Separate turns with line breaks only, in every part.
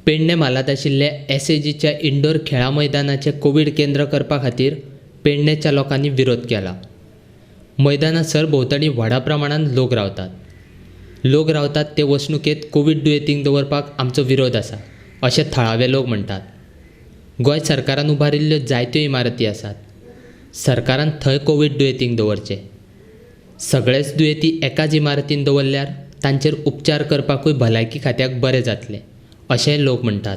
पेडणे म्हालात आशिल्ले एसएजीच्या इंडोर खेळा मैदानाचे कोविड केंद्र करपा खातीर पेडणेच्या लोकांनी विरोध केला। मैदाना सरभोंवतणी व्हडा प्रमाणात लोक रावतात ते वसणुकेत कोविड दुयेंतींक दवरपाक आमचो विरोध आसा अशें थळावे लोक म्हणटात। गोंय सरकारान उबारिल्ल्यो जायत्यो इमारती आसात। सरकारान थंय कोविड दुयेंतींक दवरचे। सगळेच दुयेंती एकाच इमारतीन दवरल्यार तांचेर उपचार करपाकूय भलायकी खात्याक बरें जातलें अशें लोक म्हणटात।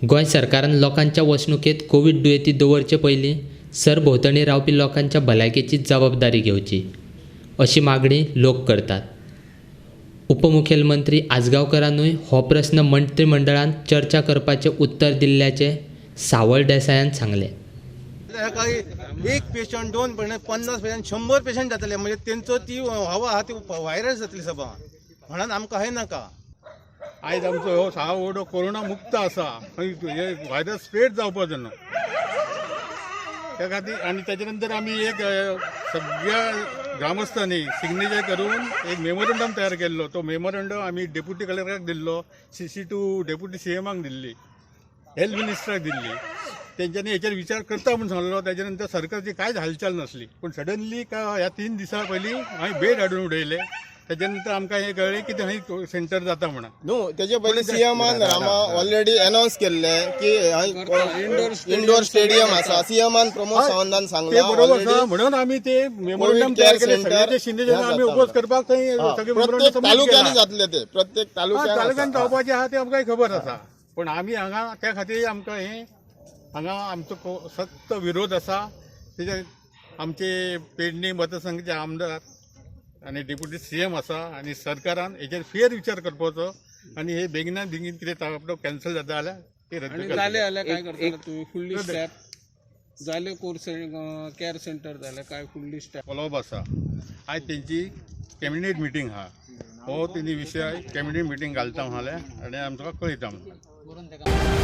गोंय सरकारान लोकांच्या वसणुकेत कोविड दुयेंती दवरचे पयलीं सरभोंवतणी रावपी लोकांच्या भलायकेची जबाबदारी घेवची अशी मागणी लोक करतात। उपमुखेलमंत्री आजगांवकरांनूय हो प्रस्न मंत्रिमंडळान चर्चा करपाचें उत्तर दिल्ल्याचें सावळ देसायान सांगलें।
एक पेशंट 2 पेशंट 50 पेशंट 100 पेशंट जातले म्हणजे तेंचो ती हवा आहा ती व्हायरस जातली सभा म्हणून आमकां हे नाका।
आयज आमचो हो साव व्हडो कोरोना मुक्त आसा हे व्हायरस स्प्रेड जावपाक जायना त्या खातीर आनी ताचे नंतर आमी एक सगळ्या ग्रामस्थांनी सिग्नेचर करून एक मेमोरंडम तयार केल्लो। तो मेमोरंडम आमी डेप्युटी कलेक्टराक दिल्लो, CC टू डेप्युटी CMाक दिल्ली, हेल्थ मिनिस्टराक दिल्ली। तेंच्यांनी हेचेर विचार करता म्हणून सांगलो। त्याच्या नंतर सरकारची कांयच हालचाल नासली, पण सडनली ह्या 3 दिसां पयलीं हांवें बेड हाडून उडयले। त्याच्या नंतर आमकां हे कळ्ळें की थंय सेंटर जाता म्हणून।
न्हू तेजे पयलीं CMान ऑलरेडी अनाउन्स केल्ले की इंडोर स्टेडियम आसा। CMान प्रमोद सावंतान सांगला
बरोबर आसा म्हणून आमी ते मेमोरंडम तयार केले। सगळे सिग्नेचर आमी ओपोज करपाक थंय सगळे
प्रत्येक तालुक्यांनी जातले ते प्रत्येक
तालुक्यान जावपाचे आहा ते आमकां खबर आसा, पण आमी हांगा त्या खातीर आमकां हे हांगा आमचो सक्त विरोध आसा। तेजे आमचे पेडणे मतदारसंघाचे आमदार आनी डेप्युटी CM आसा आनी सरकारान हेचेर फेर विचार करपाचो आनी हे बेगिना बेगीन कितें ताबडतोब कॅन्सल जाता जाल्यार ते रद्द करता।
जाल्यार काय करता तुम्ही? फुल्ली स्टॅप जाले कोर्स केअर सेंटर जाले काय फुल्ली स्टॅप
फॉलोअप आसा। आयज तेंची कॅबिनेट मिटींग आहा, हो तेणी विशय कॅबिनेट मिटींग घालता म्हणाले आनी आमकां कळयता म्हणून।